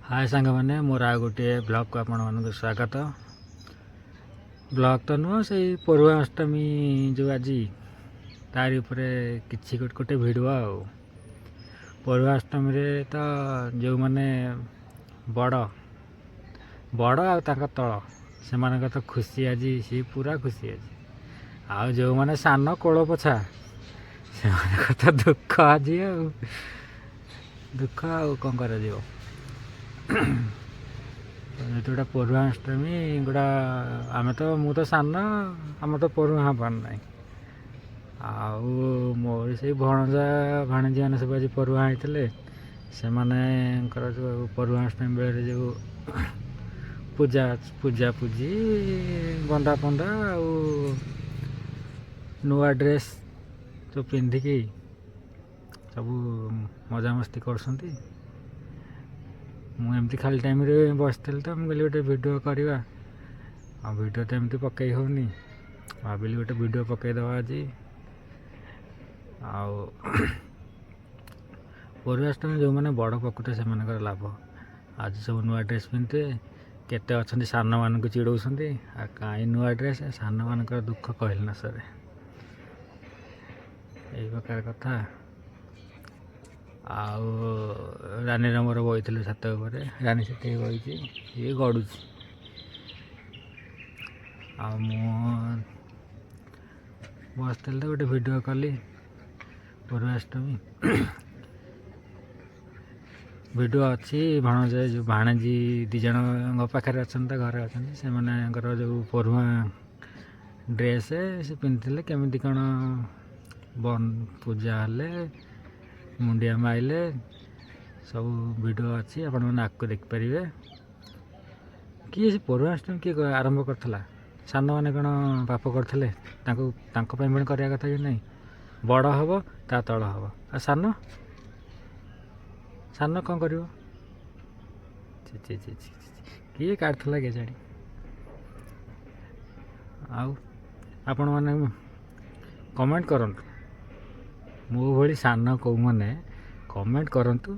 हाय सांग मैंने मोर आ गोटे ब्लॉग को आपण मानक स्वागत। ब्लॉग तो नुह से पौर्वाष्टमी जो आज तारी उपरे किछि गोटे भिडियो आ पौर्वाष्टमी रे तो जो माने बड़ बड़ आ तल से मानक तो खुशी आज सी पूरा खुशी आज आ जो माने सान कोल पोछा से मानक तो दुख आज दुख आ कौन कर गोटा पौर्वाष्टमी गोटा आम तो मु तो सान आम तो पौर्वा हबार ना आउ मोर से भणजा भाणजी मैंने सब आज पौर्वा होते से जो पौर्वाष्टमी बेले जो पूजा पूजा पूजी बंदा पंदा आउ नुआ ड्रेस तो पिंधिकी सब मजामस्ती करसंती। मुझे खाली टाइम रे बसती तो मुझे गोटे वीडियो करवा आ वीडियो तो एमती पकई होनी भाविली गोटे वीडियो पकईदे आज पौर्वाष्टमी जो मैंने बड़ पकुटे से लाभ आज सब नुआ ड्रेस पिंधे केते अच्छा सान मान को चिड़ौंट आ कहीं नुआ ड्रेस सान मान दुख कहल न सर यही प्रकार कथा। आउ रानी मोर बही छात रानी से बही ये गड़ू बसती तो गोटे वीडियो कली पौर्वाष्टमी वीडियो अच्छी भणजा जो भाणजी दी जन पाखे अच्छा घरे अच्छा से जो पौर्वा ड्रेस से पिंधे केमी कौन पूजा हेले मुंडिया माइले सब वीडियो अच्छी आपण मैंने आपको देखिपारे किए पौर्वाष्टमी किए आरंभ करता सान मैंने कौन पाप करते करने कथा कि नहीं बड़ हम ता तल हम आ सान सान कौन कर किए काटला के जाणी आपण मैंने कमेंट करंतु मो भली सान कौ मैंने कमेंट करंतु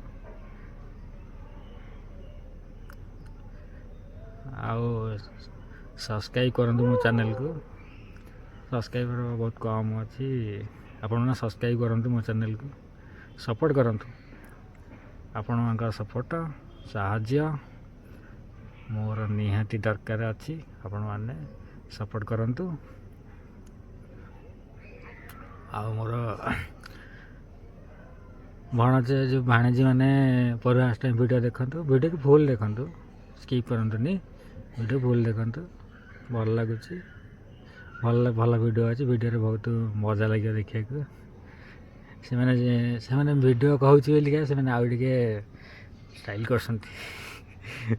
आउ सब्सक्राइब करंतु मो चैनल को सब्सक्राइबर बहुत कम अच्छी आपण सब्सक्राइब करंतु मो चैनल को सपोर्ट करंतु आपण सपोर्ट साहाय्य मोर निहाती दरकार अच्छी आपण माने सपोर्ट करंतु आउ मोर भणजे जो भाणजी मैंने पौर्वाष्टमी वीडियो देखंतु वीडियो को फुल देखंतु स्किप करंतुनी वीडियो फुल देखंतु भल लगुच भल भल वीडियो अच्छी वीडियो रे बहुत मजा लगे देखा से वीडियो कहूँ बोलिका से आउ टे स्टाइल करसंती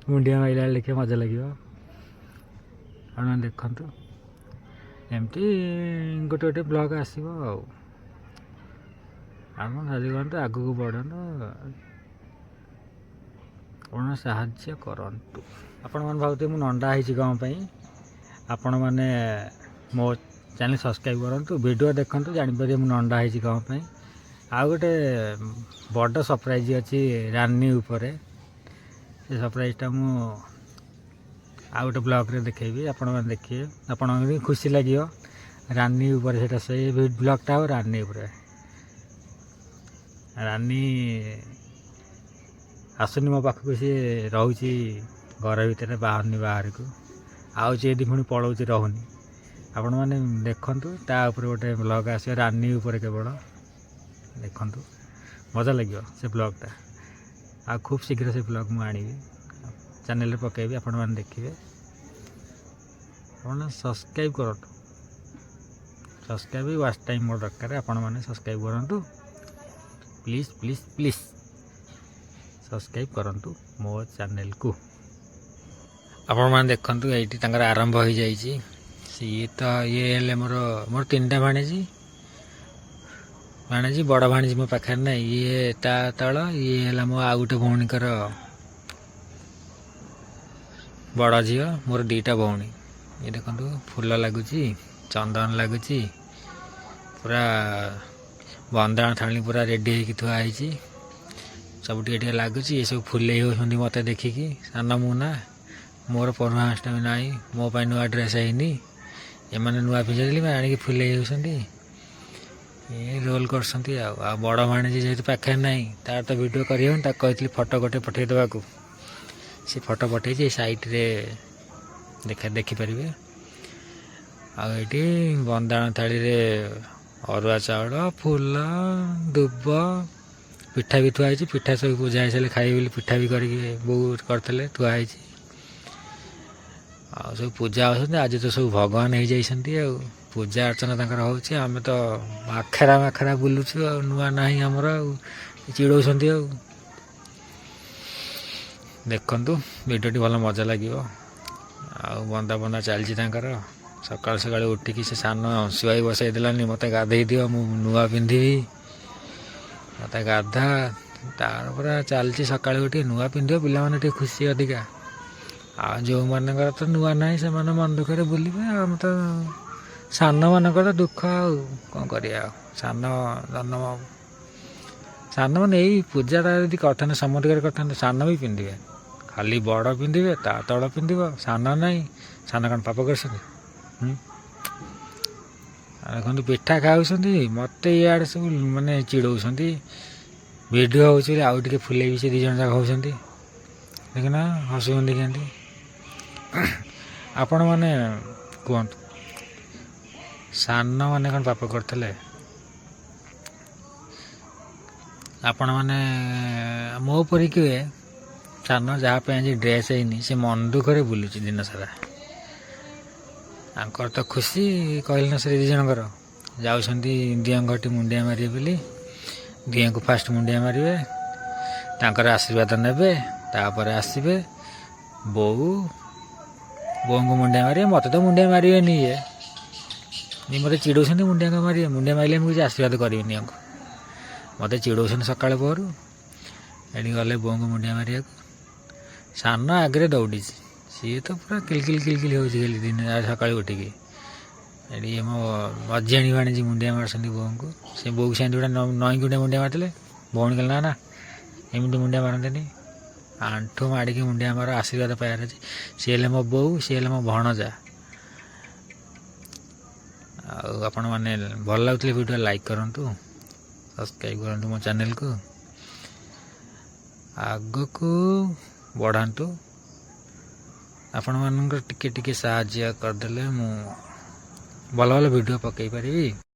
मुंडिया माइला लिखे मजा लगे देखंतु एमती गोटे गोटे ब्लॉग आसो आगे कहते आग को बढ़ान आप साहाय्य करंतु आपण मैंने भावते मुझे नंडा है कौन आपण मैंने मो चैनल सब्सक्राइब करंतु वीडियो देखंतु जानीपर मुझे नंडा है कौन आ गोटे बड़ सरप्राइज अच्छी रानी उपरे से सरप्राइजटा मु आ गोटे ब्लॉग रे देखेबी आपण मैंने देखिए आपण खुशी लगे रानी उपरे सेटा से ब्लॉगटा हो रानी उपरे रानी आसुनी मो पाखक सी रोची घर भितर बाहरनी बाहर को आउे पुणी पलाऊँ रोनी आपण मैंने देखंतु ता ऊपर गोटे ब्लॉग आस रानी उपरे केवल देखंतु मजा लगे से ब्लॉगटा आ खूब शीघ्र से ब्लॉग मुझे आनी चैनल पकेबी आपण मैंने देखिए आप सब्सक्राइब करूँ सब्सक्राइब वाच टाइम मोर दरकार आपण मैंने सब्सक्राइब करूँ प्लीज प्लीज प्लीज सब्सक्राइब करंतु मो चैनल को आपण मैंने देखंतु ये आरंभ हो जाइए ये तो ये मोर मोर तीन टा भाणीजी भाणीजी बड़ भाणीजी मो पाखे ना ये ता तल ये मो आ गोटे भौणीकर बड़ झील मोर दीटा भौणी ये देखो फूल लगुच चंदन लगुच पूरा बंदाण थाली पूरा रेडी होगी थुआई सब टे लगुच ये सब फुले होती मत देखिकी सान मुना मोर परफॉर्मेंस ना मो नुआ ड्रेस है एमने नुआ पिंधि आणिक फुले होती ये रोल कर बड़ भाणी जेहतु पाखे ना तार तो वीडियो करी फोटो गोटे पठे देवाक सी फोटो पठे साइट्रे देखिपारे आठी बंदाण थाली अरुआ चाउल फूल दुब पिठा भी थुआई पिठा सब पूजा हो सारे खाई बोली पिठा भी करके बो करते थुआई सब पूजा होती आज तो सब भगवान हो जाती पूजा अर्चना तक होमें तो आखेरा माखेरा बुलुचु नुआ ना आमर चिड़ौंट देखु भिडियोटी भल मजा लगे बंदा बंदा चलती सका सका उठिकी से सान शुआई बसई देलानी मत गाधे दियो मु नुआ पिंधि मत गाधा तार पूरा चलती सका उठी नुआ पिंध पिला मैंने खुशी अधिका जो मानकर तो नुआ ना से मन दुखे बुले आम तो सान मानक तो दुख कौन कर सान जन्म सान मैंने यही पूजा यदि करते समझ करते सान भी पिंधे खाली बड़ पिंधे ता तल पिंध सान ना सान कौन पाप कर देखो पिठा खाऊँ मत इे सब मानने चिड़ौंट भिडियो हो फुले भी से दीज जाक हो देखना हसुन क्या आपण मैंने कहतु सान मैंने कौन पाप करते आपण मैंने मो परिक सान जहाँ आज ड्रेस है से मन दुखे बुलूँ दिन सारा आंकर तो खुशी कहल न से दीजर जाऊँगी दिया घटी मुंडिया मारे बोली दिया को फास्ट मुंडिया मारे तांकर आशीर्वाद नेबे तापर आसबे बो को मुंडिया मारे मत तो मुंडिया मारे ये मत चिड़ौं मुंडिया का मारे मुंडिया मारे मुझे आशीर्वाद करें मत चिड़ौं सका पहरु ये गले बो को मुंडिया मारे सान आगे दौड़ी सी तो पूरा किलकिल हो दिन सका उठिकी ये मो मझी भाणी मुंडिया मार्च बो को से बो से नई गुंडा मुंडिया मारते भौणी कहल ना एमती मुंडिया मारते आंठू माड़िकी मुंडिया मार आशीर्वाद पायार अच्छे सी हेल्ले मो बो सी हेल्ले मो भणजा आपण मैंने भल लगुले वीडियो लाइक करूँ सब्सक्राइब करूँ मो चैनल को आग को बढ़ातु आपण मान टिके साहाय्य करदे मु भल भल वीडियो पकई पारि।